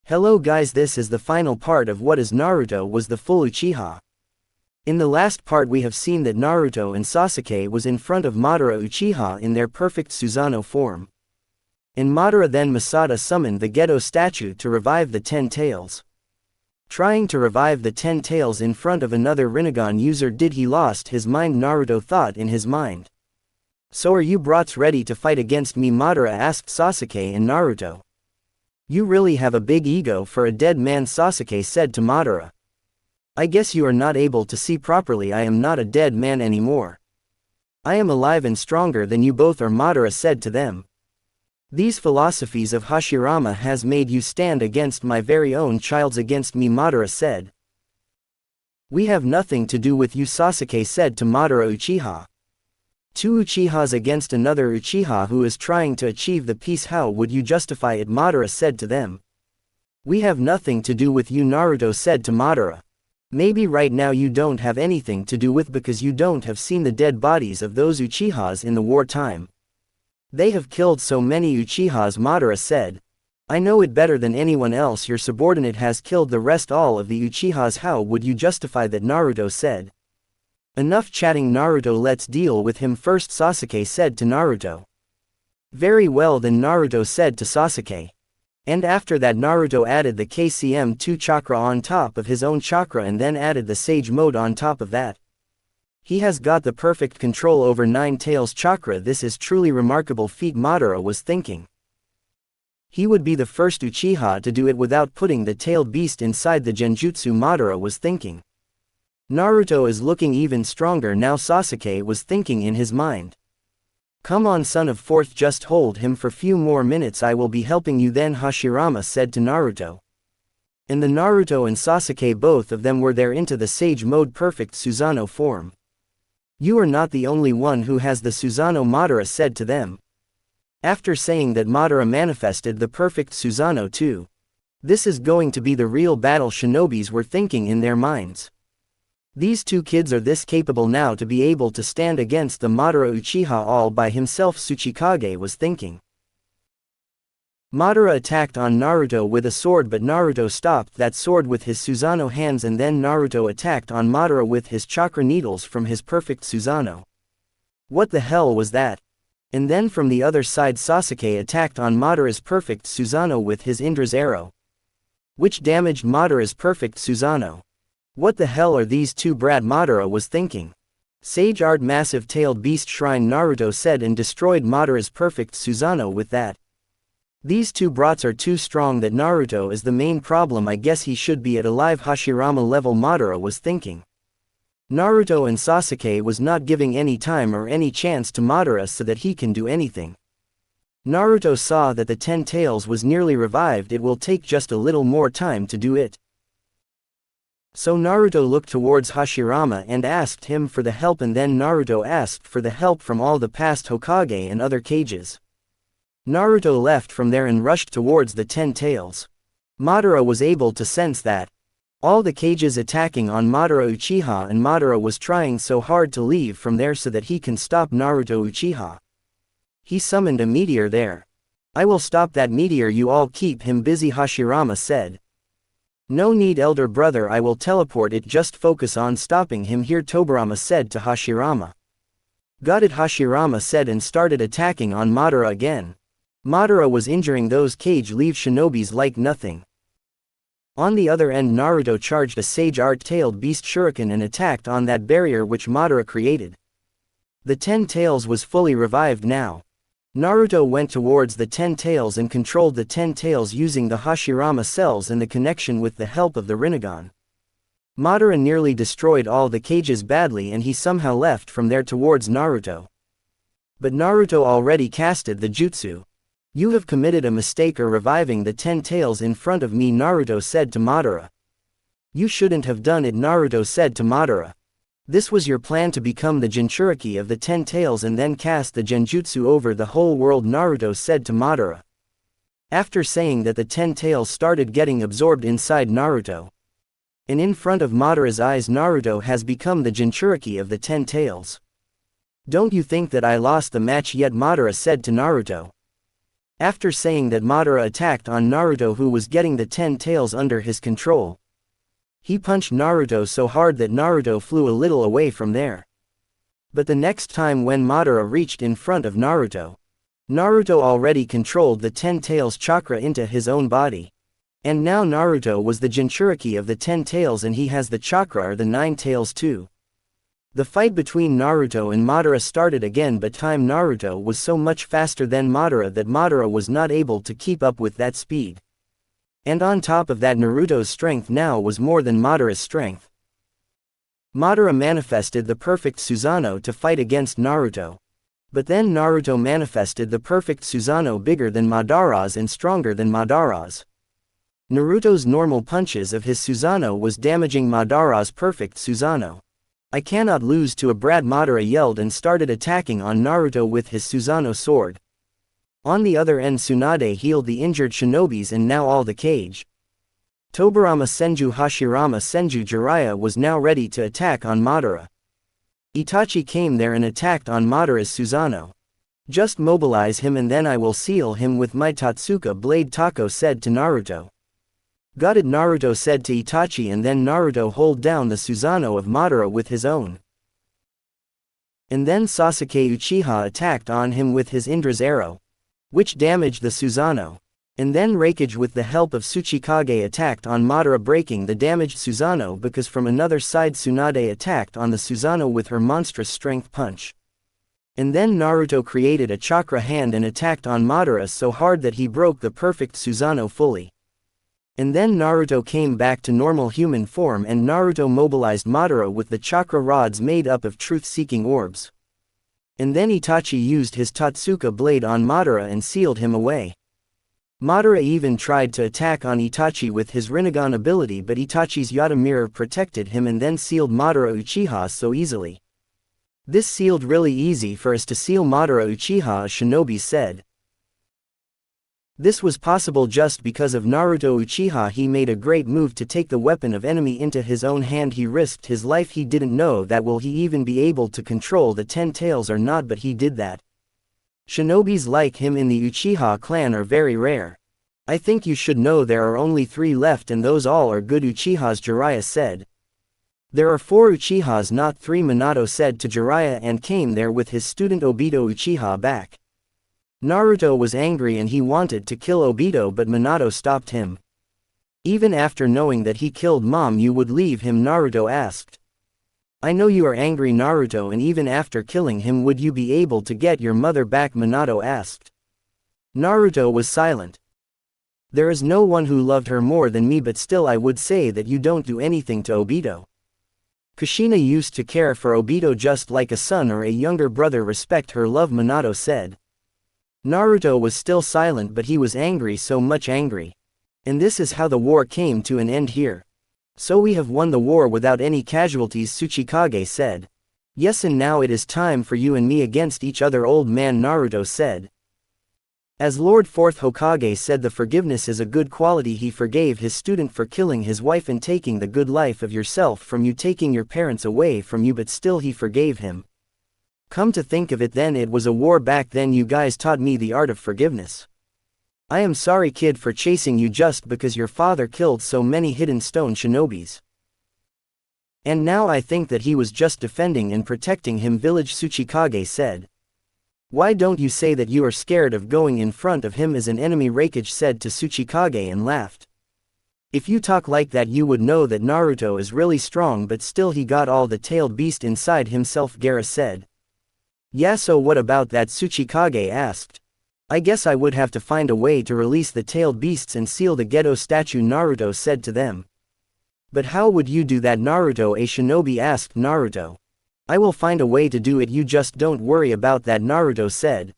Hello guys, this is the final part of what is Naruto was the full Uchiha. In the last part we have seen that Naruto and Sasuke was in front of Madara Uchiha in their perfect Susanoo form. And Madara then Masada summoned the Geto statue to revive the 10 tails. Trying to revive the 10 tails in front of another Rinnegan user, did he lost his mind? Naruto thought in his mind. So are you brats ready to fight against me? Madara asked Sasuke and Naruto. You really have a big ego for a dead man, Sasuke said to Madara. I guess you are not able to see properly. I am not a dead man anymore. I am alive and stronger than you both are, Madara said to them. These philosophies of Hashirama has made you stand against my very own childs against me, Madara said. We have nothing to do with you, Sasuke said to Madara. Uchiha. Two Uchihas against another Uchiha who is trying to achieve the peace. How would you justify it? Madara said to them. We have nothing to do with you, Naruto said to Madara. Maybe right now you don't have anything to do with because you don't have seen the dead bodies of those Uchihas in the wartime. They have killed so many Uchihas, Madara said. I know it better than anyone else. Your subordinate has killed the rest all of the Uchihas. How would you justify that? Naruto said. Enough chatting, Naruto, let's deal with him first, Sasuke said to Naruto. Very well then, Naruto said to Sasuke. And after that Naruto added the KCM2 chakra on top of his own chakra and then added the Sage mode on top of that. He has got the perfect control over 9 tails chakra. This is truly remarkable feat, Madara was thinking. He would be the first Uchiha to do it without putting the tailed beast inside the genjutsu, Madara was thinking. Naruto is looking even stronger now, Sasuke was thinking in his mind. Come on, son of fourth, just hold him for few more minutes, I will be helping you then, Hashirama said to Naruto. And the Naruto and Sasuke, both of them were there into the Sage mode perfect Susanoo form. You are not the only one who has the Susanoo, Madara said to them. After saying that, Madara manifested the perfect Susanoo too. This is going to be the real battle, shinobis were thinking in their minds. These two kids are this capable now to be able to stand against the Madara Uchiha all by himself, Tsuchikage was thinking. Madara attacked on Naruto with a sword, but Naruto stopped that sword with his Susanoo hands, and then Naruto attacked on Madara with his chakra needles from his perfect Susanoo. What the hell was that? And then from the other side Sasuke attacked on Madara's perfect Susanoo with his Indra's arrow, which damaged Madara's perfect Susanoo. What the hell are these two, Brad? Madara was thinking. Sage Art massive tailed beast shrine, Naruto said, and destroyed Madara's perfect Susanoo with that. These two brats are too strong. That Naruto is the main problem. I guess he should be at a live Hashirama level, Madara was thinking. Naruto and Sasuke was not giving any time or any chance to Madara so that he can do anything. Naruto saw that the 10 tails was nearly revived. It will take just a little more time to do it. So Naruto looked towards Hashirama and asked him for the help, and then Naruto asked for the help from all the past Hokage and other cages. Naruto left from there and rushed towards the 10 tails. Madara was able to sense that all the cages attacking on Madara Uchiha, and Madara was trying so hard to leave from there so that he can stop Naruto Uchiha. He summoned a meteor there. I will stop that meteor, you all keep him busy, Hashirama said. No need, elder brother, I will teleport it, just focus on stopping him here, Tobirama said to Hashirama. Got it, Hashirama said, and started attacking on Madara again. Madara was injuring those cage leave shinobis like nothing. On the other end Naruto charged a Sage Art tailed beast shuriken and attacked on that barrier which Madara created. The 10 tails was fully revived now. Naruto went towards the 10 tails and controlled the 10 tails using the Hashirama cells and the connection with the help of the Rinnegan. Madara nearly destroyed all the cages badly, and he somehow left from there towards Naruto. But Naruto already casted the jutsu. You have committed a mistake or reviving the 10 tails in front of me, Naruto said to Madara. You shouldn't have done it, Naruto said to Madara. This was your plan to become the Jinchuriki of the 10 tails and then cast the genjutsu over the whole world, Naruto said to Madara. After saying that, the 10 tails started getting absorbed inside Naruto. And in front of Madara's eyes Naruto has become the Jinchuriki of the 10 tails. Don't you think that I lost the match yet, Madara said to Naruto. After saying that Madara attacked on Naruto, who was getting the 10 tails under his control, he punched Naruto so hard that Naruto flew a little away from there. But the next time when Madara reached in front of Naruto, Naruto already controlled the 10 tails chakra into his own body. And now Naruto was the Jinchuriki of the 10 tails, and he has the chakra or the 9 tails too. The fight between Naruto and Madara started again, but time Naruto was so much faster than Madara that Madara was not able to keep up with that speed. And on top of that, Naruto's strength now was more than Madara's strength. Madara manifested the perfect Susanoo to fight against Naruto. But then Naruto manifested the perfect Susanoo bigger than Madara's and stronger than Madara's. Naruto's normal punches of his Susanoo was damaging Madara's perfect Susanoo. I cannot lose to a brat, Madara yelled and started attacking on Naruto with his Susanoo sword. On the other end, Tsunade healed the injured shinobis, and now all the Kage Tobirama Senju Hashirama Senju Jiraiya was now ready to attack on Madara. Itachi came there and attacked on Madara's Susanoo. Just mobilize him and then I will seal him with my Totsuka blade, Tako said to Naruto. Got it, Naruto said to Itachi, and then Naruto hold down the Susanoo of Madara with his own. And then Sasuke Uchiha attacked on him with his Indra's arrow, which damaged the Susanoo. And then Raikage with the help of Tsuchikage attacked on Madara, breaking the damaged Susanoo, because from another side Tsunade attacked on the Susanoo with her monstrous strength punch. And then Naruto created a chakra hand and attacked on Madara so hard that he broke the perfect Susanoo fully. And then Naruto came back to normal human form, and Naruto mobilized Madara with the chakra rods made up of truth-seeking orbs. And then Itachi used his Totsuka blade on Madara and sealed him away. Madara even tried to attack on Itachi with his Rinnegan ability, but Itachi's Yata mirror protected him and then sealed Madara Uchiha so easily. This sealed really easy for us to seal Madara Uchiha, a shinobi said. This was possible just because of Naruto Uchiha. He made a great move to take the weapon of enemy into his own hand. He risked his life. He didn't know that will he even be able to control the 10 tails or not, but he did that. Shinobis like him in the Uchiha clan are very rare. I think you should know there are only 3 left, and those all are good Uchihas, Jiraiya said. There are 4 Uchihas, not 3, Minato said to Jiraiya, and came there with his student Obito Uchiha back. Naruto was angry and he wanted to kill Obito, but Minato stopped him. Even after knowing that he killed Mom, you would leave him? Naruto asked. I know you are angry, Naruto, and even after killing him would you be able to get your mother back? Minato asked. Naruto was silent. There is no one who loved her more than me, but still I would say that you don't do anything to Obito. Kushina used to care for Obito just like a son or a younger brother. Respect her love, Minato said. Naruto was still silent, but he was angry, so much angry. And this is how the war came to an end here. So we have won the war without any casualties, Tsuchikage said. Yes, and now it is time for you and me against each other, old man, Naruto said. As Lord Fourth Hokage said, the forgiveness is a good quality. He forgave his student for killing his wife and taking the good life of yourself from you, taking your parents away from you, but still he forgave him. Come to think of it, then it was a war back then. You guys taught me the art of forgiveness. I am sorry, kid, for chasing you just because your father killed so many hidden stone shinobis. And now I think that he was just defending and protecting him, village, Tsuchikage said. Why don't you say that you are scared of going in front of him as an enemy? Raikage said to Tsuchikage and laughed. If you talk like that you would know that Naruto is really strong, but still he got all the tailed beast inside himself, Gaara said. Yeah, so what about that? Tsuchikage asked. I guess I would have to find a way to release the tailed beasts and seal the Gedo statue, Naruto said to them. But how would you do that, Naruto? A shinobi asked Naruto. I will find a way to do it, you just don't worry about that, Naruto said.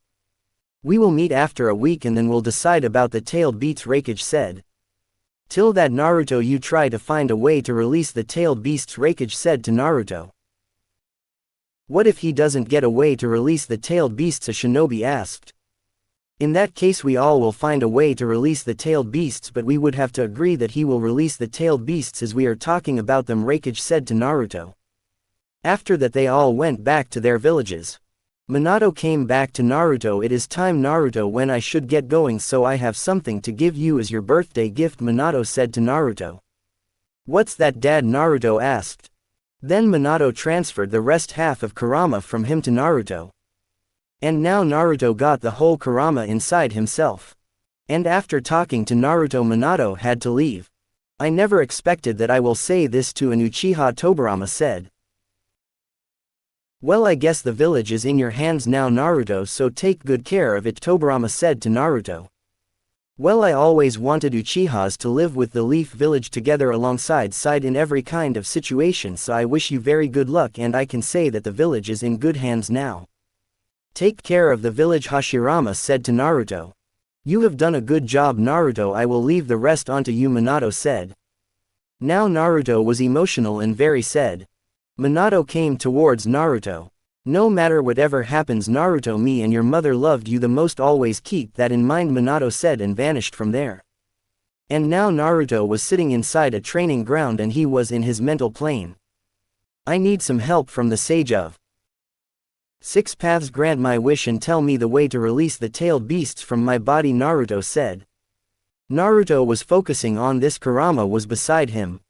We will meet after a week and then we'll decide about the tailed beasts, Raikage said. Till that, Naruto, you try to find a way to release the tailed beasts, Raikage said to Naruto. What if he doesn't get a way to release the tailed beasts? A shinobi asked. In that case we all will find a way to release the tailed beasts, but we would have to agree that he will release the tailed beasts as we are talking about them, Raikage said to Naruto. After that they all went back to their villages. Minato came back to Naruto. It is time, Naruto, when I should get going, so I have something to give you as your birthday gift, Minato said to Naruto. What's that, Dad? Naruto asked. Then Minato transferred the rest half of Kurama from him to Naruto. And now Naruto got the whole Kurama inside himself. And after talking to Naruto, Minato had to leave. I never expected that I will say this to an Uchiha, Tobirama said. Well, I guess the village is in your hands now, Naruto, so take good care of it, Tobirama said to Naruto. Well, I always wanted Uchihas to live with the Leaf Village together alongside in every kind of situation, so I wish you very good luck, and I can say that the village is in good hands now. Take care of the village, Hashirama said to Naruto. You have done a good job, Naruto, I will leave the rest onto you, Minato said. Now Naruto was emotional and very sad. Minato came towards Naruto. No matter whatever happens, Naruto, me and your mother loved you the most, always keep that in mind, Minato said and vanished from there. And now Naruto was sitting inside a training ground and he was in his mental plane. I need some help from the sage of 6 paths, grant my wish and tell me the way to release the tailed beasts from my body, Naruto said. Naruto was focusing on this. Kurama was beside him.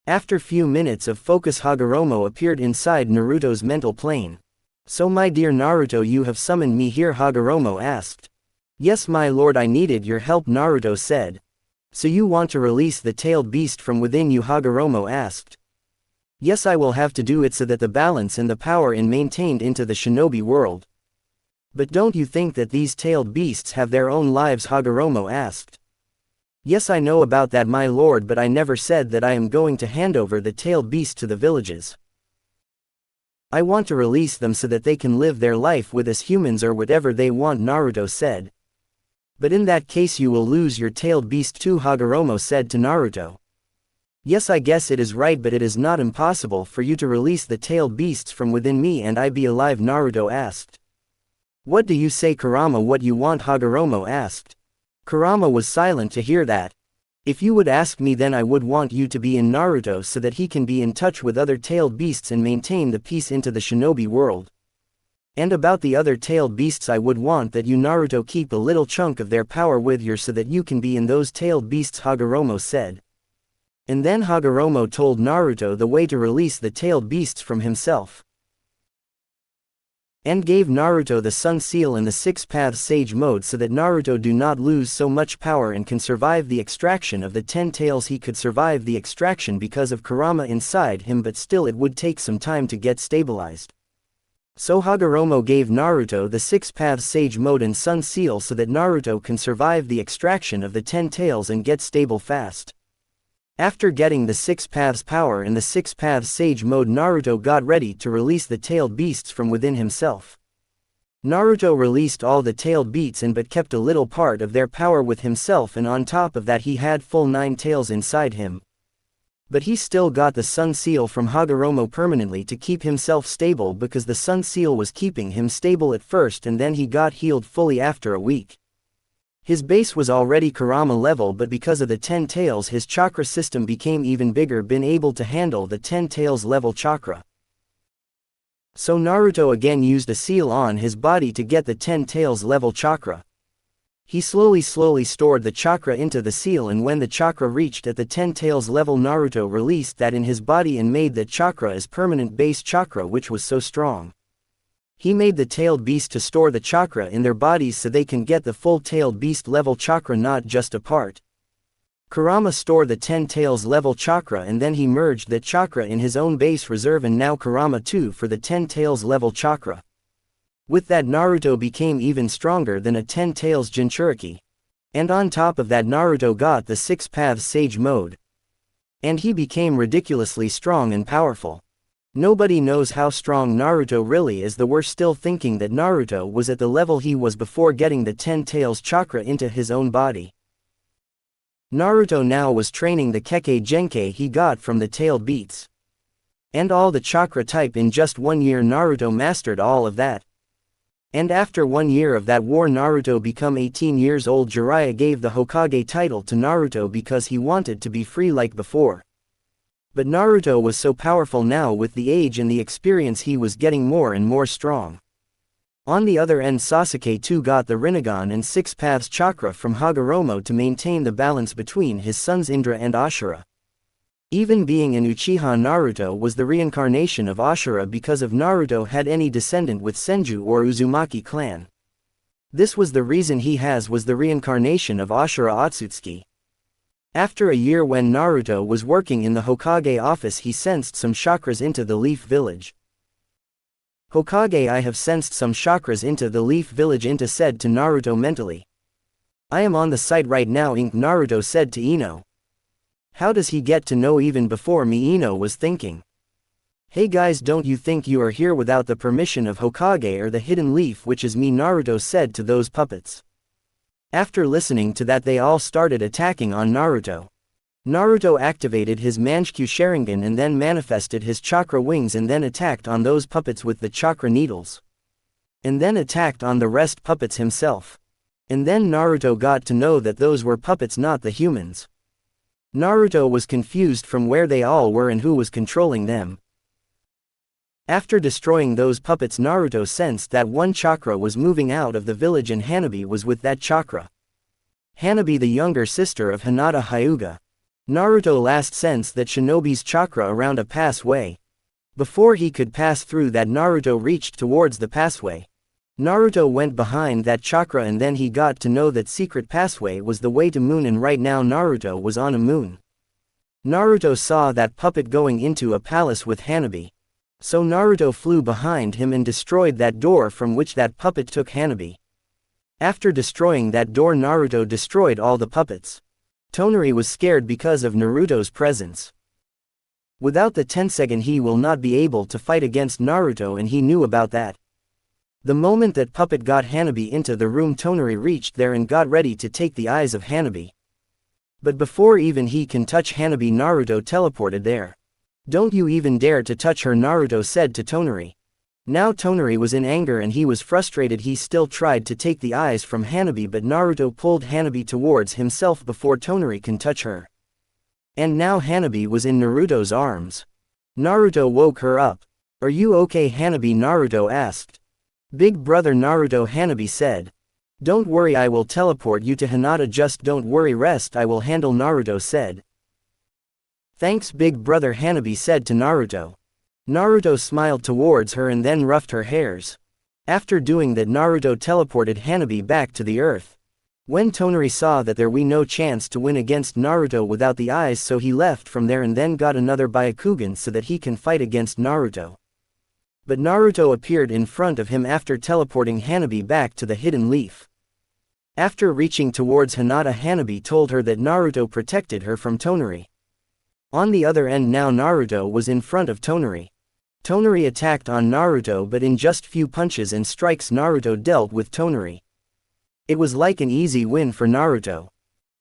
After few minutes of focus, Hagoromo appeared inside Naruto's mental plane. So my dear Naruto, you have summoned me here, Hagoromo asked. Yes, my lord, I needed your help, Naruto said. So you want to release the tailed beast from within you, Hagoromo asked. Yes, I will have to do it so that the balance and the power is maintained into the shinobi world. But don't you think that these tailed beasts have their own lives, Hagoromo asked. Yes, I know about that, my lord, but I never said that I am going to hand over the tailed beast to the villages. I want to release them so that they can live their life with us humans or whatever they want, Naruto said. But in that case you will lose your tailed beast too, Hagoromo said to Naruto. Yes, I guess it is right, but it is not impossible for you to release the tailed beasts from within me and I be alive, Naruto asked. What do you say, Kurama? What you want? Hagoromo asked. Kurama was silent to hear that. If you would ask me, then I would want you to be in Naruto so that he can be in touch with other tailed beasts and maintain the peace into the shinobi world. And about the other tailed beasts, I would want that you, Naruto, keep a little chunk of their power with you so that you can be in those tailed beasts, Hagoromo said. And then Hagoromo told Naruto the way to release the tailed beasts from himself. And gave Naruto the Sun Seal and the 6 Paths Sage Mode so that Naruto do not lose so much power and can survive the extraction of the 10 tails. He could survive the extraction because of Kurama inside him, but still it would take some time to get stabilized. So Hagoromo gave Naruto the 6 Paths Sage Mode and Sun Seal so that Naruto can survive the extraction of the 10 tails and get stable fast. After getting the 6 Paths Power and the 6 Paths Sage Mode, Naruto got ready to release the tailed beasts from within himself. Naruto released all the tailed beasts but kept a little part of their power with himself, and on top of that he had full 9 tails inside him. But he still got the Sun Seal from Hagoromo permanently to keep himself stable, because the Sun Seal was keeping him stable at first and then he got healed fully after a week. His base was already Kurama level, but because of the 10 tails his chakra system became even bigger, been able to handle the 10 tails level chakra. So Naruto again used a seal on his body to get the 10 tails level chakra. He slowly stored the chakra into the seal, and when the chakra reached at the 10 tails level, Naruto released that in his body and made the chakra as permanent base chakra, which was so strong. He made the tailed beast to store the chakra in their bodies so they can get the full tailed beast level chakra, not just a part. Kurama stored the 10 tails level chakra and then he merged the chakra in his own base reserve, and now Kurama too for the 10 tails level chakra. With that, Naruto became even stronger than a 10 tails Jinchuriki. And on top of that, Naruto got the 6 Paths Sage Mode. And he became ridiculously strong and powerful. Nobody knows how strong Naruto really is. We're still thinking that Naruto was at the level he was before getting the 10 tails chakra into his own body. Naruto now was training the Kekkei Genkei he got from the tailed beasts. And all the chakra type in just 1 year. Naruto mastered all of that. And after 1 year of that war, Naruto become 18 years old. Jiraiya gave the Hokage title to Naruto because he wanted to be free like before. But Naruto was so powerful now with the age and the experience, he was getting more and more strong. On the other end, Sasuke too got the Rinnegan and Six Paths chakra from Hagoromo to maintain the balance between his sons Indra and Ashura. Even being an Uchiha, Naruto was the reincarnation of Ashura because of Naruto had any descendant with Senju or Uzumaki clan. This was the reason he was the reincarnation of Ashura Otsutsuki. After a year when Naruto was working in the Hokage office, he sensed some chakras into the Leaf Village. Hokage, I have sensed some chakras into the Leaf Village, Inta said to Naruto mentally. I am on the site right now, Naruto said to Ino. How does he get to know even before me? Ino was thinking. Hey guys, don't you think you are here without the permission of Hokage or the Hidden Leaf, which is me? Naruto said to those puppets. After listening to that, they all started attacking on Naruto. Naruto activated his Mangekyo Sharingan and then manifested his chakra wings and then attacked on those puppets with the chakra needles. And then attacked on the rest puppets himself. And then Naruto got to know that those were puppets, not the humans. Naruto was confused from where they all were and who was controlling them. After destroying those puppets, Naruto sensed that one chakra was moving out of the village and Hanabi was with that chakra. Hanabi, the younger sister of Hinata Hyuga. Naruto last sensed that Shinobi's chakra around a passway. Before he could pass through that, Naruto reached towards the passway. Naruto went behind that chakra and then he got to know that secret passway was the way to moon, and right now Naruto was on a moon. Naruto saw that puppet going into a palace with Hanabi. So Naruto flew behind him and destroyed that door from which that puppet took Hanabi. After destroying that door, Naruto destroyed all the puppets. Tonari was scared because of Naruto's presence. Without the Tenseigan he will not be able to fight against Naruto, and he knew about that. The moment that puppet got Hanabi into the room, Tonari reached there and got ready to take the eyes of Hanabi. But before even he can touch Hanabi, Naruto teleported there. Don't you even dare to touch her, Naruto said to Tonari. Now Tonari was in anger and he was frustrated. He still tried to take the eyes from Hanabi, but Naruto pulled Hanabi towards himself before Tonari can touch her. And now Hanabi was in Naruto's arms. Naruto woke her up. Are you okay, Hanabi? Naruto asked. Big brother Naruto, Hanabi said. Don't worry, I will teleport you to Hinata, just don't worry, rest I will handle, Naruto said. Thanks big brother, Hanabi said to Naruto. Naruto smiled towards her and then ruffed her hairs. After doing that, Naruto teleported Hanabi back to the earth. When Tonari saw that there was no chance to win against Naruto without the eyes, so he left from there and then got another Byakugan so that he can fight against Naruto. But Naruto appeared in front of him after teleporting Hanabi back to the Hidden Leaf. After reaching towards Hinata, Hanabi told her that Naruto protected her from Tonari. On the other end now Naruto was in front of Tonari. Tonari attacked on Naruto, but in just few punches and strikes Naruto dealt with Tonari. It was like an easy win for Naruto.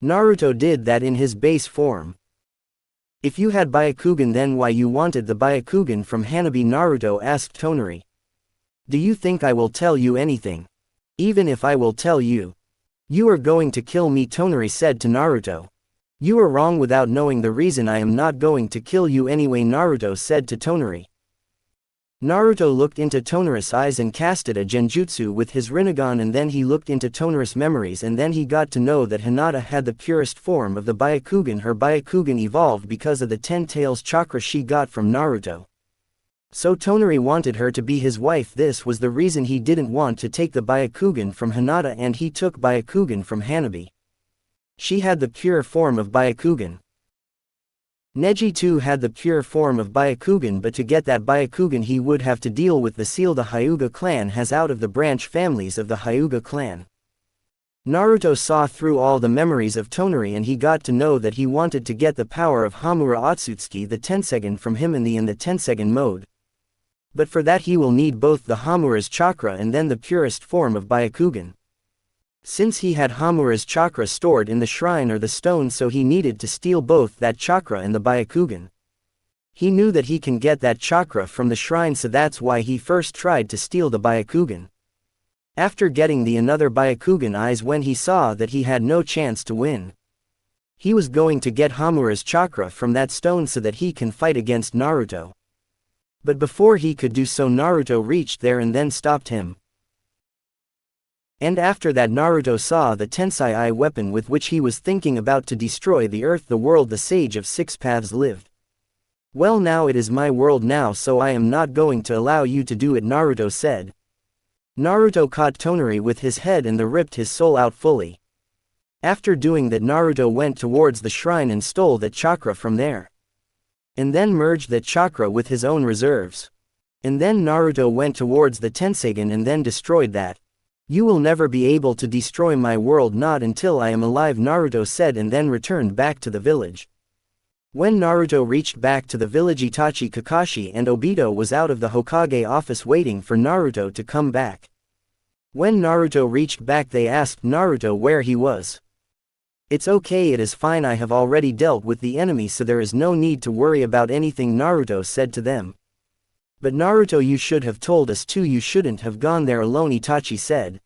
Naruto did that in his base form. If you had Byakugan, then why you wanted the Byakugan from Hanabi? Naruto asked Tonari. Do you think I will tell you anything? Even if I will tell you, you are going to kill me, Tonari said to Naruto. You are wrong without knowing the reason. I am not going to kill you anyway, Naruto said to Tonari. Naruto looked into Tonari's eyes and casted a genjutsu with his Rinnegan, and then he looked into Tonari's memories and then he got to know that Hinata had the purest form of the Byakugan. Her Byakugan evolved because of the 10 tails chakra she got from Naruto. So Tonari wanted her to be his wife. This was the reason he didn't want to take the Byakugan from Hinata and he took Byakugan from Hanabi. She had the pure form of Byakugan. Neji too had the pure form of Byakugan, but to get that Byakugan he would have to deal with the seal the Hyuga clan has out of the branch families of the Hyuga clan. Naruto saw through all the memories of Tonari and he got to know that he wanted to get the power of Hamura Otsutsuki the Tenseigan from him in the Tenseigan mode. But for that he will need both the Hamura's chakra and then the purest form of Byakugan. Since he had Hamura's chakra stored in the shrine or the stone, so he needed to steal both that chakra and the Byakugan. He knew that he can get that chakra from the shrine, so that's why he first tried to steal the Byakugan. After getting the another Byakugan eyes, when he saw that he had no chance to win, he was going to get Hamura's chakra from that stone so that he can fight against Naruto. But before he could do so, Naruto reached there and then stopped him. And after that Naruto saw the Tensei Eye weapon with which he was thinking about to destroy the earth, the world the Sage of Six Paths lived. Well, now it is my world now, so I am not going to allow you to do it, Naruto said. Naruto caught Tonari with his head and ripped his soul out fully. After doing that, Naruto went towards the shrine and stole that chakra from there. And then merged that chakra with his own reserves. And then Naruto went towards the Tenseigan and then destroyed that. You will never be able to destroy my world, not until I am alive, Naruto said, and then returned back to the village. When Naruto reached back to the village, Itachi, Kakashi and Obito was out of the Hokage office waiting for Naruto to come back. When Naruto reached back, they asked Naruto where he was. It's okay, it is fine, I have already dealt with the enemy, so there is no need to worry about anything, Naruto said to them. But Naruto, you should have told us too, you shouldn't have gone there alone, Itachi said.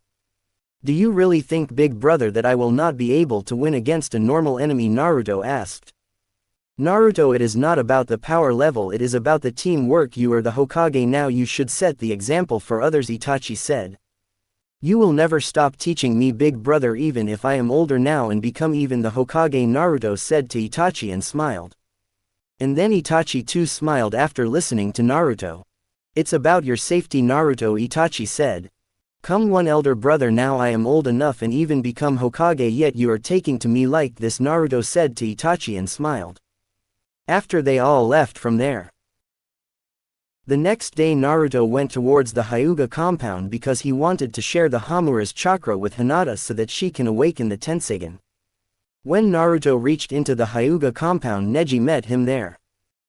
Do you really think, big brother, that I will not be able to win against a normal enemy, Naruto asked. Naruto, it is not about the power level, it is about the teamwork. You are the Hokage now, you should set the example for others, Itachi said. You will never stop teaching me, big brother, even if I am older now and become even the Hokage, Naruto said to Itachi and smiled. And then Itachi too smiled after listening to Naruto. It's about your safety, Naruto, Itachi said. Come one, elder brother, now I am old enough and even become Hokage, yet you are taking to me like this, Naruto said to Itachi and smiled. After they all left from there. The next day Naruto went towards the Hyuga compound because he wanted to share the Hamura's chakra with Hinata so that she can awaken the Tenseigan. When Naruto reached into the Hyuga compound, Neji met him there.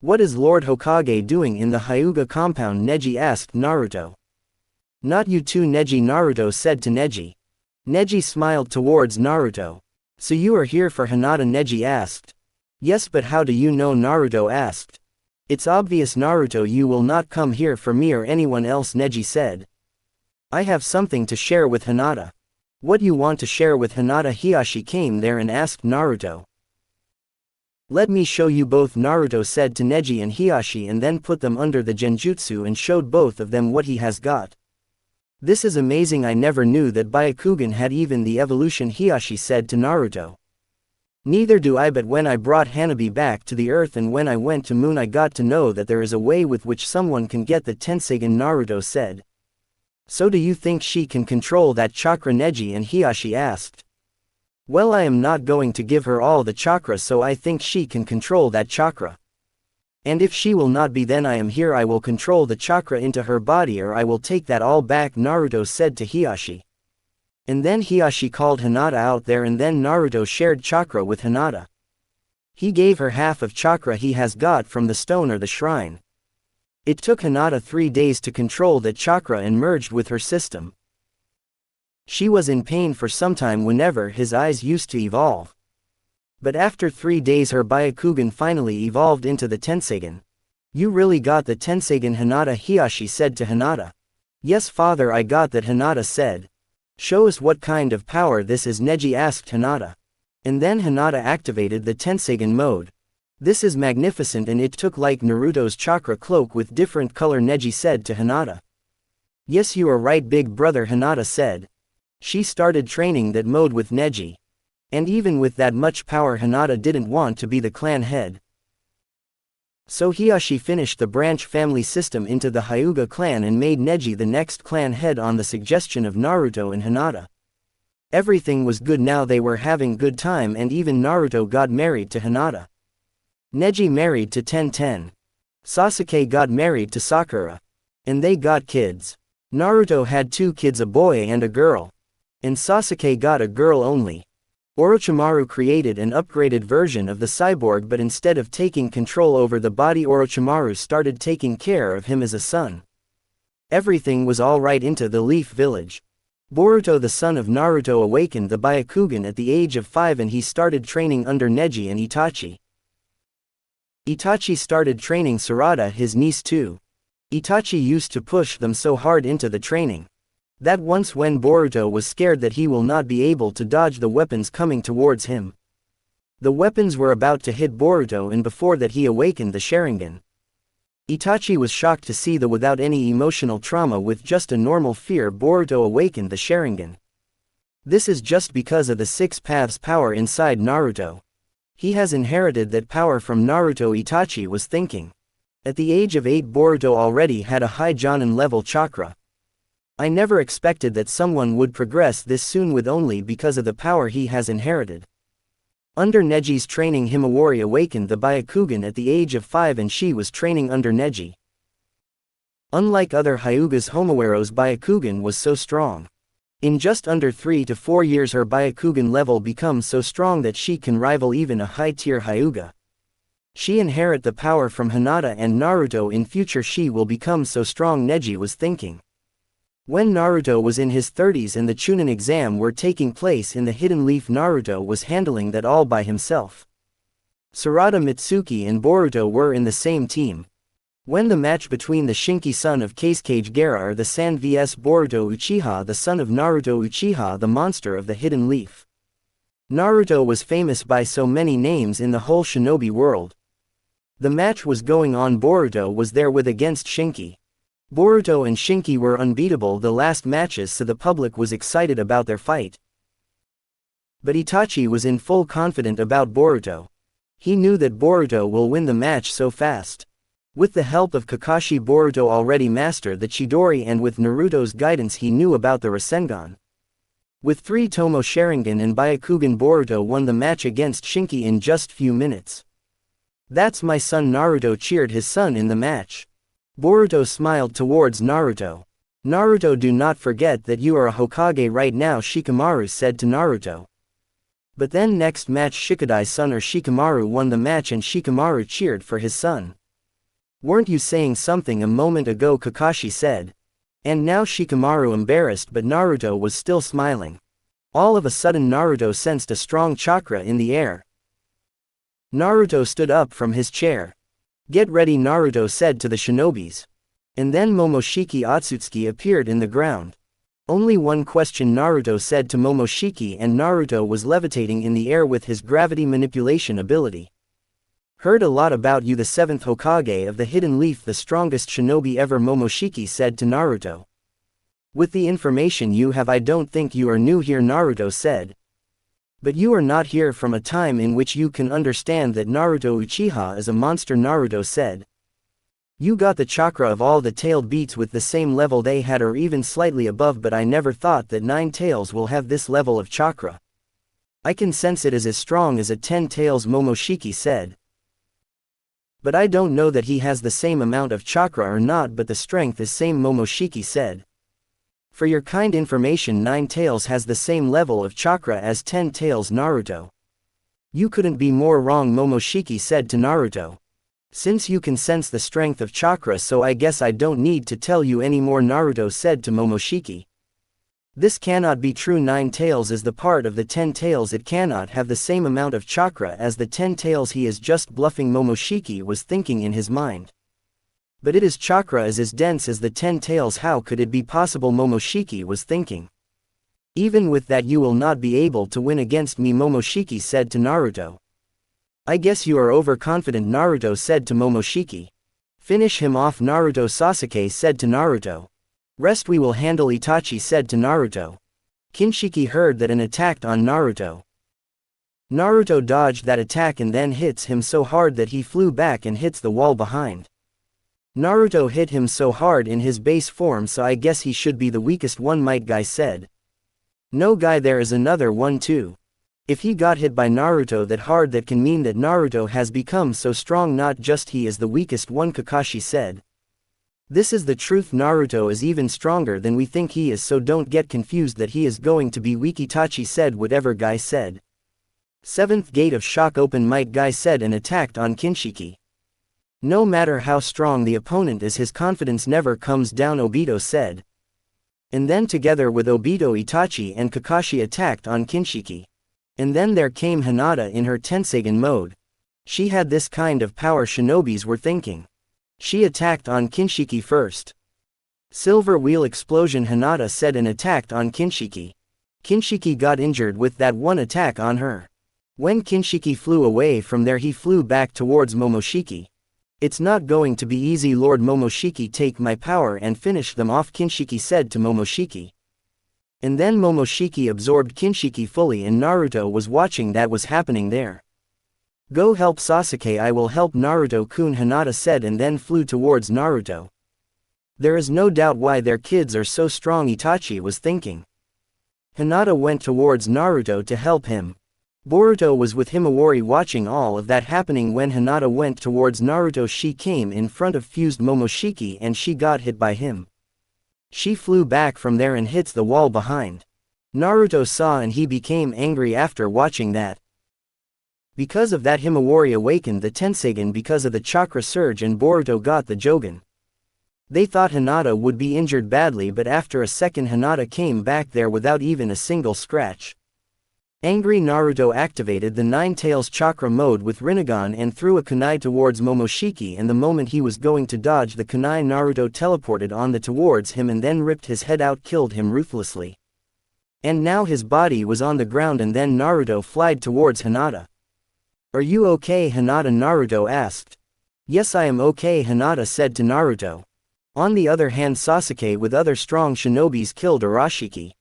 What is Lord Hokage doing in the Hyuga compound? Neji asked Naruto. Not you too, Neji, Naruto said to Neji. Neji smiled towards Naruto. So you are here for Hinata? Neji asked. Yes, but how do you know? Naruto asked. It's obvious, Naruto, you will not come here for me or anyone else, Neji said. I have something to share with Hinata. What you want to share with Hinata? Hiashi came there and asked Naruto. Let me show you both, Naruto said to Neji and Hiashi, and then put them under the genjutsu and showed both of them what he has got. This is amazing, I never knew that Byakugan had even the evolution, Hiashi said to Naruto. Neither do I, but when I brought Hanabi back to the earth and when I went to Moon I got to know that there is a way with which someone can get the Tenseigan, Naruto said. So do you think she can control that chakra? Neji and Hiashi asked. Well, I am not going to give her all the chakra, so I think she can control that chakra. And if she will not be, then I am here, I will control the chakra into her body, or I will take that all back, Naruto said to Hiashi. And then Hiashi called Hinata out there, and then Naruto shared chakra with Hinata. He gave her half of chakra he has got from the stone or the shrine. It took Hinata 3 days to control that chakra and merged with her system. She was in pain for some time whenever his eyes used to evolve. But after 3 days her Byakugan finally evolved into the Tenseigan. You really got the Tenseigan, Hinata? Hiashi said to Hinata. Yes, father, I got that, Hinata said. Show us what kind of power this is, Neji asked Hinata. And then Hinata activated the Tenseigan mode. This is magnificent, and it took like Naruto's chakra cloak with different color, Neji said to Hinata. Yes, you are right, big brother, Hinata said. She started training that mode with Neji. And even with that much power, Hinata didn't want to be the clan head. So Hiashi finished the branch family system into the Hyuga clan and made Neji the next clan head on the suggestion of Naruto and Hinata. Everything was good now, they were having good time, and even Naruto got married to Hinata. Neji married to Tenten. Sasuke got married to Sakura. And they got kids. Naruto had 2 kids, a boy and a girl. And Sasuke got a girl only. Orochimaru created an upgraded version of the cyborg, but instead of taking control over the body, Orochimaru started taking care of him as a son. Everything was alright into the Leaf Village. Boruto, the son of Naruto, awakened the Byakugan at the age of 5 and he started training under Neji and Itachi. Itachi started training Sarada, his niece, too. Itachi used to push them so hard into the training that once when Boruto was scared that he will not be able to dodge the weapons coming towards him. The weapons were about to hit Boruto, and before that he awakened the Sharingan. Itachi was shocked to see that without any emotional trauma, with just a normal fear, Boruto awakened the Sharingan. This is just because of the 6 paths power inside Naruto. He has inherited that power from Naruto. Itachi was thinking. At the age of 8, Boruto already had a high Jonin level chakra. I never expected that someone would progress this soon with only because of the power he has inherited. Under Neji's training, Himawari awakened the Byakugan at the age of 5 and she was training under Neji. Unlike other Hyugas, Homawaro's Byakugan was so strong. In just under 3 to 4 years her Byakugan level becomes so strong that she can rival even a high-tier Hyuga. She inherit the power from Hinata and Naruto. In future she will become so strong, Neji was thinking. When Naruto was in his 30s and the Chunin exam were taking place in the Hidden Leaf, Naruto was handling that all by himself. Sarada, Mitsuki and Boruto were in the same team. When the match between the Shinki son of Kasuke Gaara the San vs Boruto Uchiha the son of Naruto Uchiha the monster of the Hidden Leaf. Naruto was famous by so many names in the whole shinobi world. The match was going on. Boruto was there with against Shinki. Boruto and Shinki were unbeatable the last matches, so the public was excited about their fight. But Itachi was in full confident about Boruto. He knew that Boruto will win the match so fast. With the help of Kakashi, Boruto already mastered the Chidori, and with Naruto's guidance he knew about the Rasengan. With 3 Tomo Sharingan and Byakugan, Boruto won the match against Shinki in just few minutes. "That's my son." Naruto cheered his son in the match. Boruto smiled towards Naruto. "Naruto, do not forget that you are a Hokage right now," Shikamaru said to Naruto. But then next match Shikadai's son or Shikamaru won the match and Shikamaru cheered for his son. "Weren't you saying something a moment ago?" Kakashi said. And now Shikamaru embarrassed, but Naruto was still smiling. All of a sudden Naruto sensed a strong chakra in the air. Naruto stood up from his chair. "Get ready," Naruto said to the shinobis. And then Momoshiki Otsutsuki appeared in the ground. "Only one question," Naruto said to Momoshiki, and Naruto was levitating in the air with his gravity manipulation ability. "Heard a lot about you, the 7th Hokage of the Hidden Leaf, the strongest shinobi ever," Momoshiki said to Naruto. "With the information you have, I don't think you are new here," Naruto said. "But you are not here from a time in which you can understand that Naruto Uchiha is a monster," Naruto said. "You got the chakra of all the tailed beasts with the same level they had or even slightly above, but I never thought that 9 tails will have this level of chakra. I can sense it is as strong as a 10 tails," Momoshiki said. "But I don't know that he has the same amount of chakra or not, but the strength is same," Momoshiki said. "For your kind information, 9 tails has the same level of chakra as 10 tails, Naruto." "You couldn't be more wrong," Momoshiki said to Naruto. "Since you can sense the strength of chakra, so I guess I don't need to tell you anymore," Naruto said to Momoshiki. "This cannot be true. 9 tails is the part of the 10 tails. It cannot have the same amount of chakra as the 10 tails. He is just bluffing," Momoshiki was thinking in his mind. "But it is chakra is as dense as the 10 tails. How could it be possible?" Momoshiki was thinking. "Even with that you will not be able to win against me," Momoshiki said to Naruto. "I guess you are overconfident," Naruto said to Momoshiki. "Finish him off." Naruto Sasuke said to Naruto. "Rest we will handle," Itachi said to Naruto. Kinshiki heard that and attacked on Naruto. Naruto dodged that attack and then hits him so hard that he flew back and hits the wall behind. Naruto hit him so hard in his base form, so I guess he should be the weakest one, Might Guy said. "No Guy, there is another one too. If he got hit by Naruto that hard, that can mean that Naruto has become so strong, not just he is the weakest one," Kakashi said. "This is the truth. Naruto is even stronger than we think he is, so don't get confused that he is going to be weak," Itachi said. "Whatever," Guy said. "Seventh gate of shock open," Might Guy said and attacked on Kinshiki. "No matter how strong the opponent is, his confidence never comes down," Obito said. And then together with Obito, Itachi and Kakashi attacked on Kinshiki. And then there came Hinata in her Tensegan mode. She had this kind of power shinobis were thinking. She attacked on Kinshiki first. "Silver wheel explosion," Hinata said and attacked on Kinshiki. Kinshiki got injured with that one attack on her. When Kinshiki flew away from there, he flew back towards Momoshiki. "It's not going to be easy, Lord Momoshiki. Take my power and finish them off," Kinshiki said to Momoshiki. And then Momoshiki absorbed Kinshiki fully and Naruto was watching that was happening there. Go help Sasuke, I will help Naruto-kun, Hinata said and then flew towards Naruto. There is no doubt why their kids are so strong, Itachi was thinking. Hinata went towards Naruto to help him. Boruto was with Himawari watching all of that happening. When Hinata went towards Naruto, she came in front of fused Momoshiki and she got hit by him. She flew back from there and hits the wall behind. Naruto saw and he became angry after watching that. Because of that, Himawari awakened the Tenseigan because of the chakra surge and Boruto got the Jogan. They thought Hinata would be injured badly, but after a second Hinata came back there without even a single scratch. Angry Naruto activated the Nine Tails chakra mode with Rinnegan and threw a kunai towards Momoshiki, and the moment he was going to dodge the kunai, Naruto teleported on the towards him and then ripped his head out, killed him ruthlessly. And now his body was on the ground and then Naruto flied towards Hinata. Are you okay, Hinata? Naruto asked. Yes, I am okay, Hinata said to Naruto. On the other hand, Sasuke with other strong shinobis killed Arashiki.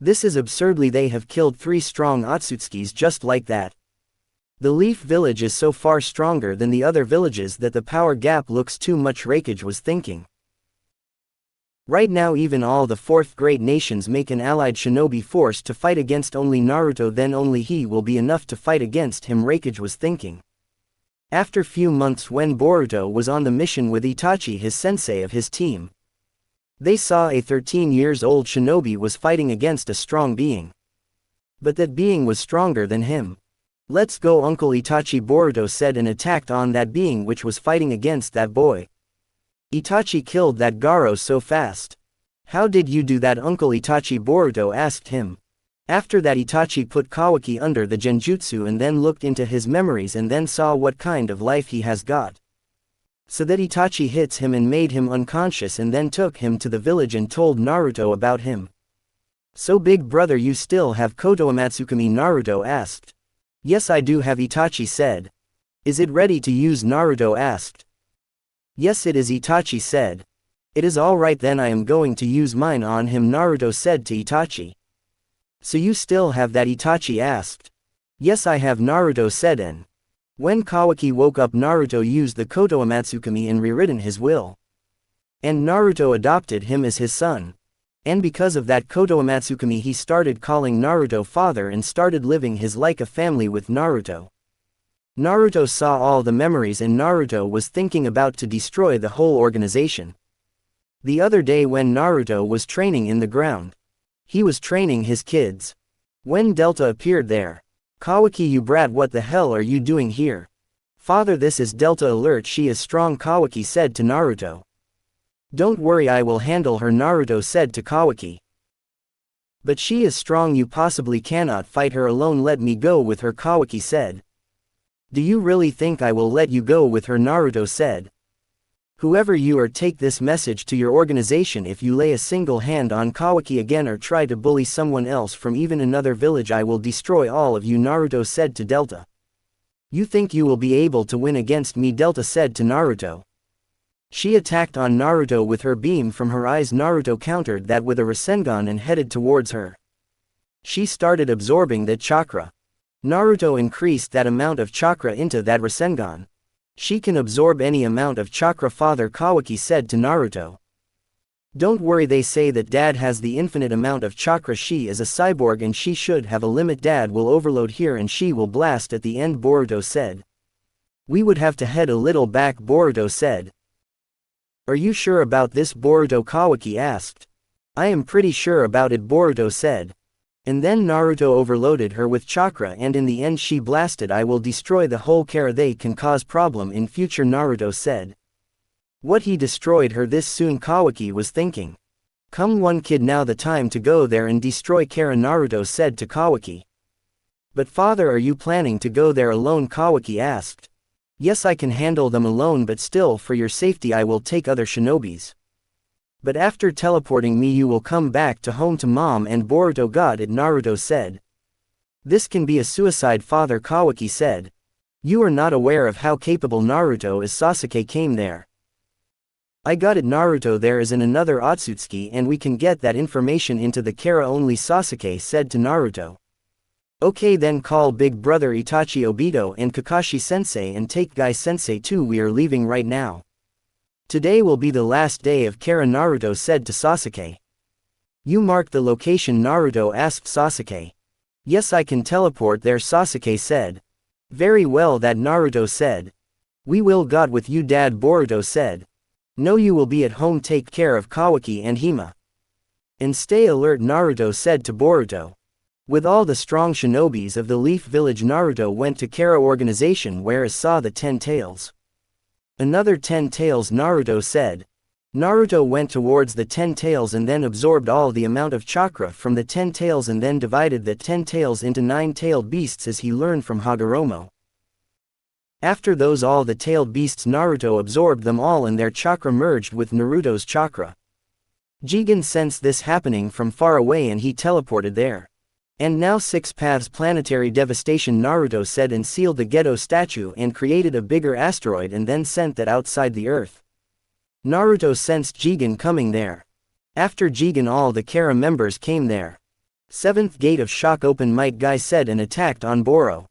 This is absurdly, they have killed 3 strong Otsutsukis just like that. The Leaf Village is so far stronger than the other villages that the power gap looks too much, Raikage was thinking. Right now even all the 4th grade nations make an allied shinobi force to fight against only Naruto, then only he will be enough to fight against him, Raikage was thinking. After few months, when Boruto was on the mission with Itachi, his sensei of his team, they saw a 13-year-old shinobi was fighting against a strong being. But that being was stronger than him. Let's go, Uncle Itachi, Boruto said and attacked on that being which was fighting against that boy. Itachi killed that Garo so fast. How did you do that, Uncle Itachi? Boruto asked him. After that, Itachi put Kawaki under the genjutsu and then looked into his memories and then saw what kind of life he has got. So that Itachi hits him and made him unconscious and then took him to the village and told Naruto about him. So big brother, you still have Koto Amatsukami? Naruto asked. Yes, I do have, Itachi said. Is it ready to use? Naruto asked. Yes, it is, Itachi said. It is all right, then I am going to use mine on him, Naruto said to Itachi. So you still have that? Itachi asked. Yes, I have, Naruto said. And when Kawaki woke up, Naruto used the Koto Amatsukami and rewritten his will. And Naruto adopted him as his son. And because of that Koto Amatsukami, he started calling Naruto father and started living his like a family with Naruto. Naruto saw all the memories and Naruto was thinking about to destroy the whole organization. The other day when Naruto was training in the ground, he was training his kids. When Delta appeared there. Kawaki, you brat, what the hell are you doing here? Father, this is Delta alert, she is strong, Kawaki said to Naruto. Don't worry, I will handle her, Naruto said to Kawaki. But she is strong, you possibly cannot fight her alone, let me go with her, Kawaki said. Do you really think I will let you go with her? Naruto said. Whoever you are, take this message to your organization. If you lay a single hand on Kawaki again or try to bully someone else from even another village, I will destroy all of you, Naruto said to Delta. You think you will be able to win against me? Delta said to Naruto. She attacked on Naruto with her beam from her eyes. Naruto countered that with a Rasengan and headed towards her. She started absorbing that chakra. Naruto increased that amount of chakra into that Rasengan. She can absorb any amount of chakra, Father, Kawaki said to Naruto. Don't worry, they say that Dad has the infinite amount of chakra. She is a cyborg and she should have a limit. Dad will overload here and she will blast at the end, Boruto said. We would have to head a little back, Boruto said. Are you sure about this, Boruto? Kawaki asked. I am pretty sure about it, Boruto said. And then Naruto overloaded her with chakra and in the end she blasted. I will destroy the whole Kara, they can cause problem in future, Naruto said. What, he destroyed her this soon? Kawaki was thinking. Come one kid, now the time to go there and destroy Kara, Naruto said to Kawaki. But father, are you planning to go there alone? Kawaki asked. Yes, I can handle them alone, but still for your safety I will take other shinobis. But after teleporting me you will come back to home to mom and Boruto got it, Naruto said. This can be a suicide, Father, Kawaki said. You are not aware of how capable Naruto is. Sasuke came there. I got it, Naruto. There is another Otsutsuki and we can get that information into the Kara only, Sasuke said to Naruto. Okay, then call big brother Itachi Obito and Kakashi sensei and take Guy sensei too. We are leaving right now. Today will be the last day of Kara, Naruto said to Sasuke. You mark the location, Naruto asked Sasuke. Yes, I can teleport there, Sasuke said. Very well, that Naruto said. We will God with you, Dad, Boruto said. No, you will be at home, take care of Kawaki and Hima. And stay alert, Naruto said to Boruto. With all the strong shinobis of the Leaf Village, Naruto went to Kara organization where saw the 10 tails. Another 10 tails, Naruto said. Naruto went towards the 10 tails and then absorbed all the amount of chakra from the 10 tails and then divided the 10 tails into 9-tailed beasts as he learned from Hagoromo. After those all the tailed beasts, Naruto absorbed them all and their chakra merged with Naruto's chakra. Jigen sensed this happening from far away and he teleported there. And now 6 paths planetary devastation, Naruto said, and sealed the Geto statue and created a bigger asteroid and then sent that outside the earth. Naruto sensed Jigen coming there. After Jigen all the Kara members came there. 7th gate of shock open, Might Guy said, and attacked on Boro.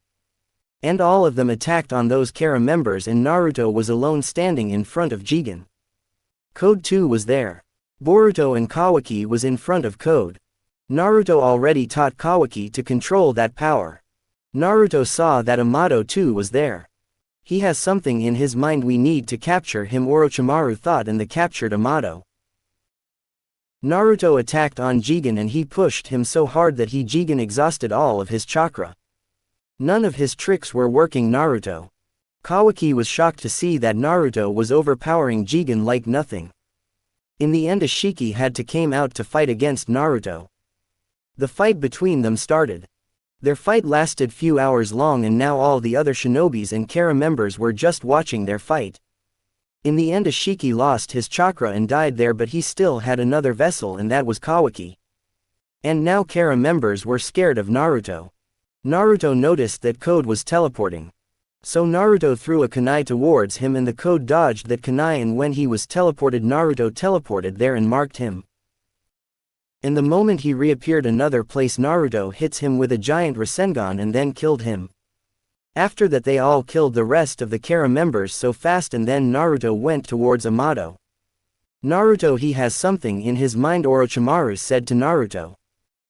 And all of them attacked on those Kara members and Naruto was alone standing in front of Jigen. Code 2 was there. Boruto and Kawaki was in front of Code. Naruto already taught Kawaki to control that power. Naruto saw that Amato too was there. He has something in his mind, we need to capture him, Orochimaru thought, and they captured Amato. Naruto attacked on Jigen and he pushed him so hard that Jigen exhausted all of his chakra. None of his tricks were working, Naruto. Kawaki was shocked to see that Naruto was overpowering Jigen like nothing. In the end, Ashiki had to came out to fight against Naruto. The fight between them started. Their fight lasted few hours long and now all the other shinobis and Kara members were just watching their fight. In the end, Ashiki lost his chakra and died there, but he still had another vessel and that was Kawaki. And now Kara members were scared of Naruto. Naruto noticed that Code was teleporting. So Naruto threw a kunai towards him and the Code dodged that kunai, and when he was teleported, Naruto teleported there and marked him. In the moment he reappeared another place, Naruto hits him with a giant Rasengan and then killed him. After that they all killed the rest of the Kara members so fast and then Naruto went towards Amato. Naruto, he has something in his mind, Orochimaru said to Naruto.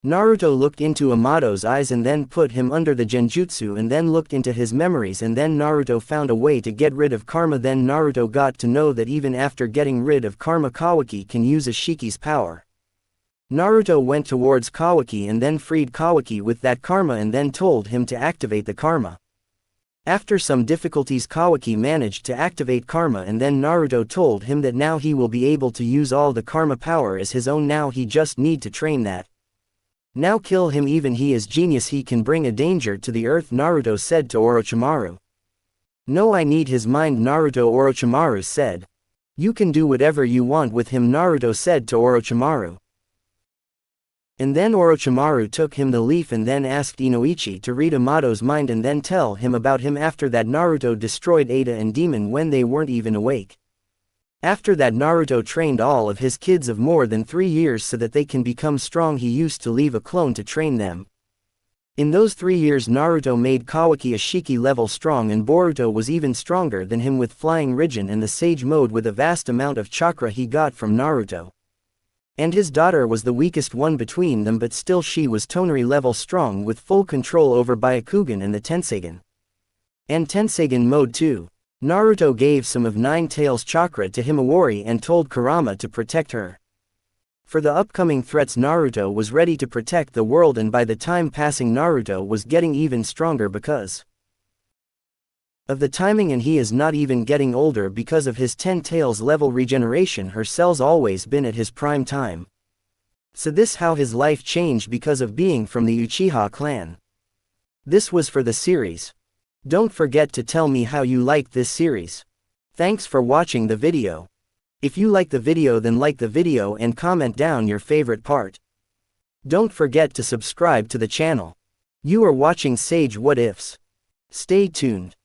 Naruto looked into Amato's eyes and then put him under the genjutsu and then looked into his memories and then Naruto found a way to get rid of karma. Then Naruto got to know that even after getting rid of karma, Kawaki can use Ashiki's power. Naruto went towards Kawaki and then freed Kawaki with that karma and then told him to activate the karma. After some difficulties, Kawaki managed to activate karma and then Naruto told him that now he will be able to use all the karma power as his own. Now he just need to train that. Now kill him, even he is genius, he can bring a danger to the earth, Naruto said to Orochimaru. No, I need his mind, Naruto, Orochimaru said. You can do whatever you want with him, Naruto said to Orochimaru. And then Orochimaru took him the leaf and then asked Inoichi to read Amato's mind and then tell him about him. After that Naruto destroyed Ada and Demon when they weren't even awake. After that Naruto trained all of his kids of more than 3 years so that they can become strong. He used to leave a clone to train them. In those 3 years Naruto made Kawaki Ashiki level strong and Boruto was even stronger than him with Flying Rijin and the Sage Mode with a vast amount of chakra he got from Naruto. And his daughter was the weakest one between them, but still she was Tonari level strong with full control over Byakugan and the Tenseigan. And Tenseigan mode too. Naruto gave some of 9 Tails chakra to Himawari and told Kurama to protect her. For the upcoming threats Naruto was ready to protect the world, and by the time passing Naruto was getting even stronger because of the timing, and he is not even getting older because of his 10 Tails level regeneration. Her cells always been at his prime time. So this how his life changed because of being from the Uchiha clan. This was for the series. Don't forget to tell me how you liked this series. Thanks for watching the video. If you like the video, then like the video and comment down your favorite part. Don't forget to subscribe to the channel. You are watching Sage What Ifs. Stay tuned.